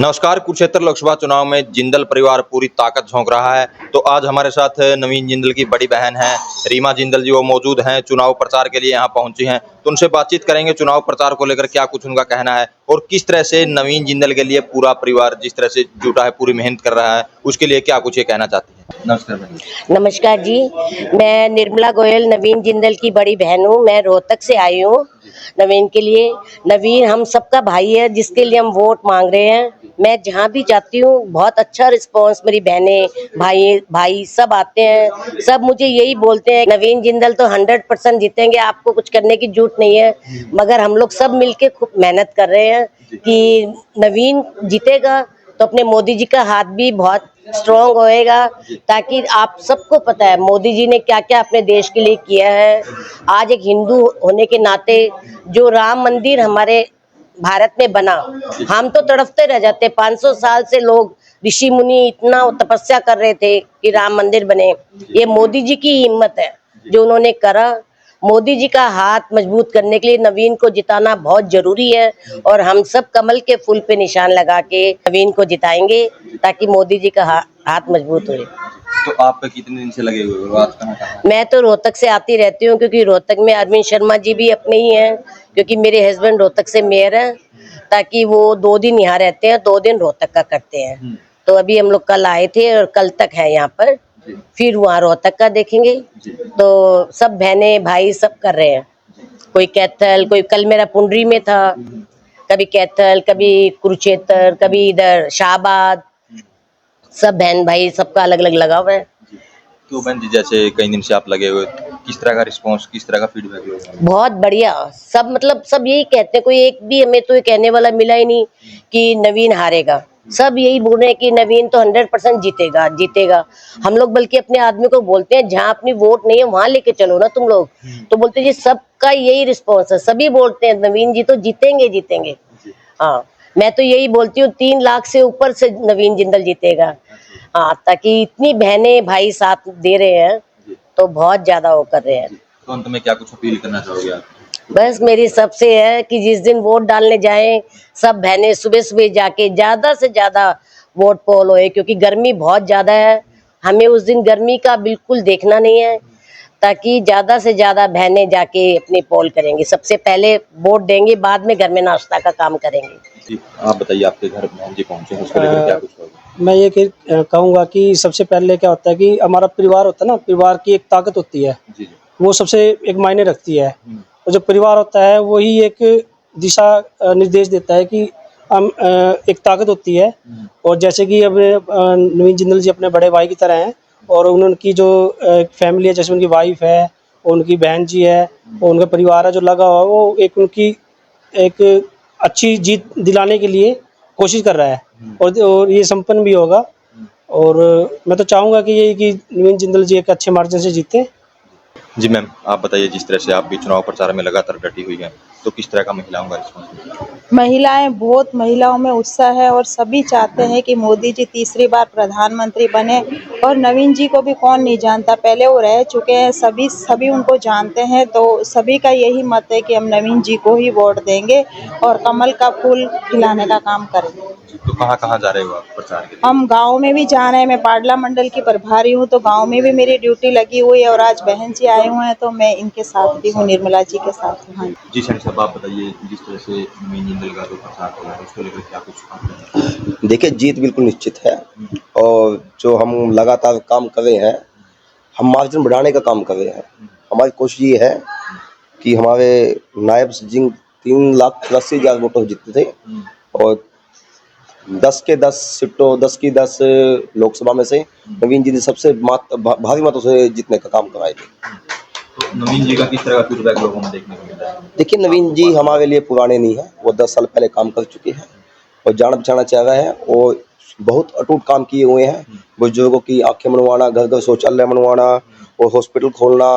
नमस्कार। कुरुक्षेत्र लोकसभा चुनाव में जिंदल परिवार पूरी ताकत झोंक रहा है। तो आज हमारे साथ नवीन जिंदल की बड़ी बहन है रीमा जिंदल जी, वो मौजूद हैं, चुनाव प्रचार के लिए यहाँ पहुंची हैं। तो उनसे बातचीत करेंगे चुनाव प्रचार को लेकर, क्या कुछ उनका कहना है और किस तरह से नवीन जिंदल के लिए पूरा परिवार जिस तरह से जुटा है, पूरी मेहनत कर रहा है, उसके लिए क्या कुछ ये कहना चाहती है। नमस्कार बहन। नमस्कार जी, मैं निर्मला गोयल नवीन जिंदल की बड़ी बहन हूँ। मैं रोहतक से आई हूँ नवीन के लिए। नवीन हम सबका भाई है जिसके लिए हम वोट मांग रहे हैं। मैं जहाँ भी जाती हूँ बहुत अच्छा रिस्पांस, मेरी बहनें भाई सब आते हैं, सब मुझे यही बोलते हैं नवीन जिंदल तो 100% जीतेंगे, आपको कुछ करने की जरूरत नहीं है। मगर हम लोग सब मिलके खूब मेहनत कर रहे हैं कि नवीन जीतेगा तो अपने मोदी जी का हाथ भी बहुत स्ट्रॉन्ग होएगा, ताकि आप सबको पता है मोदी जी ने क्या क्या अपने देश के लिए किया है। आज एक हिंदू होने के नाते जो राम मंदिर हमारे भारत में बना, हम तो तड़पते रह जाते। 500 साल से लोग ऋषि मुनि इतना तपस्या कर रहे थे कि राम मंदिर बने। ये मोदी जी की हिम्मत है जो उन्होंने करा। मोदी जी का हाथ मजबूत करने के लिए नवीन को जिताना बहुत जरूरी है और हम सब कमल के फूल पे निशान लगा के नवीन को जिताएंगे ताकि मोदी जी का हाथ मजबूत हो। तो आप कितने दिन से लगे हुए हो, आज कहाँ? मैं तो रोहतक से आती रहती हूँ क्योंकि रोहतक में अरविंद शर्मा जी भी अपने ही हैं, क्योंकि मेरे हस्बैंड रोहतक से मेयर हैं, ताकि वो 2 दिन यहाँ रहते हैं, 2 दिन रोहतक का करते हैं। तो अभी हम लोग कल आए थे और कल तक है यहाँ पर, फिर वहाँ रोहतक का देखेंगे। तो सब बहनें भाई सब कर रहे हैं, कोई कैथल, कोई कल मेरा पुंडरी में था, कभी कैथल, कभी कुरुक्षेत्र, कभी इधर शाहबाद। सब बहन भाई सबका अलग अलग लगा हुआ है। तो बहन जी, जैसे कई दिन से आप लगे हुए, किस तरह का रिस्पांस, किस तरह का फीडबैक है? बहुत बढ़िया। सब मतलब सब यही कहते हैं, कोई एक भी हमें तो ये कहने वाला मिला ही नहीं कि नवीन हारेगा। सब यही बोल रहे हैं कि नवीन तो 100% जीतेगा जीतेगा। हम लोग बल्कि अपने आदमी को बोलते हैं जहाँ अपनी वोट नहीं है वहां लेके चलो ना तुम लोग। तो बोलते हैं जी सबका यही रिस्पॉन्स है, सभी बोलते हैं नवीन जी तो जीतेंगे जीतेंगे। हाँ, मैं तो यही बोलती हूँ 3 लाख से ऊपर से नवीन जिंदल जीतेगा। हाँ, ताकि इतनी बहनें भाई साथ दे रहे हैं तो बहुत ज्यादा वो कर रहे हैं। तो अंत में क्या कुछ अपील करना चाहोगे आप? बस मेरी सबसे है कि जिस दिन वोट डालने जाएं सब बहनें सुबह सुबह जाके ज्यादा से ज्यादा वोट पोल होए, क्योंकि गर्मी बहुत ज्यादा है। हमें उस दिन गर्मी का बिल्कुल देखना नहीं है, ताकि ज्यादा से ज्यादा बहनें जाके अपनी पोल करेंगी। सबसे पहले वोट देंगे, बाद में घर में नाश्ता का काम करेंगे। जी, आप बताइए, आपके घर बहन जी पहुंचे हैं, उसको लेकर क्या कुछ होगा? मैं ये कहूँगा कि सबसे पहले क्या होता है कि हमारा परिवार होता है ना, परिवार की एक ताकत होती है, जी जी। वो सबसे एक मायने रखती है। और जो परिवार होता है वही एक दिशा निर्देश देता है कि हम एक ताकत होती है। और जैसे कि अब नवीन जिंदल जी अपने बड़े भाई की तरह हैं, और उनकी जो फैमिली है, जैसे उनकी वाइफ है और उनकी बहन जी है और उनका परिवार है जो लगा हुआ है, वो एक उनकी एक अच्छी जीत दिलाने के लिए कोशिश कर रहा है और ये संपन्न भी होगा। और मैं तो चाहूँगा कि ये कि नवीन जिंदल जी एक अच्छे मार्जिन से जीते। जी मैम, आप बताइए, जिस तरह से आप भी चुनाव प्रचार में लगातार डटी हुई हैं, तो किस तरह का महिलाओं का रिस्पॉन्स? महिलाएं बहुत, महिलाओं में उत्साह है और सभी चाहते हैं कि मोदी जी तीसरी बार प्रधानमंत्री बने। और नवीन जी को भी कौन नहीं जानता, पहले वो रह चुके हैं, सभी उनको जानते हैं। तो सभी का यही मत है कि हम नवीन जी को ही वोट देंगे और कमल का फूल खिलाने का काम करेंगे। तो कहाँ जा रहे हो आप प्रचार के लिए? हम गांव में भी जा रहे हैं। मैं पाडला मंडल की प्रभारी हूं, तो गांव में भी मेरी ड्यूटी लगी हुई है और आज बहन जी आए हुए हैं तो मैं इनके साथ भी हूँ, निर्मला जी के साथ हूँ। हाँ जी सर साहब, आप बताइए, जिस तरह से नवीन जिंदल का जो प्रचार हो रहा है, उसको लेकर क्या कुछ आप कहना चाहेंगे? देखिए, जीत बिल्कुल निश्चित है और जो हम लगातार काम कर रहे हैं, हम मार्जिन बढ़ाने का काम कर रहे हैं। हमारी कोशिश ये है कि हमारे नायब सिंह 3,80,000 वोटों से जीते थे और 10 के 10 सीटों, 10 की 10 लोकसभा में से नवीन जी ने सबसे भारी मतों से जीतने का काम कराए थे। तो नवीन जी का किस तरह का फीडबैक लोगों में देखने को मिल रहा है? देखिए, नवीन जी हमारे लिए पुराने नहीं हैं, वो 10 साल पहले काम कर चुके हैं और जाना बचाना चाह रहे हैं और बहुत अटूट काम किए हुए हैं। बुजुर्गों की आंखें मनवाना, घर घर शौचालय बनवाना और हॉस्पिटल खोलना।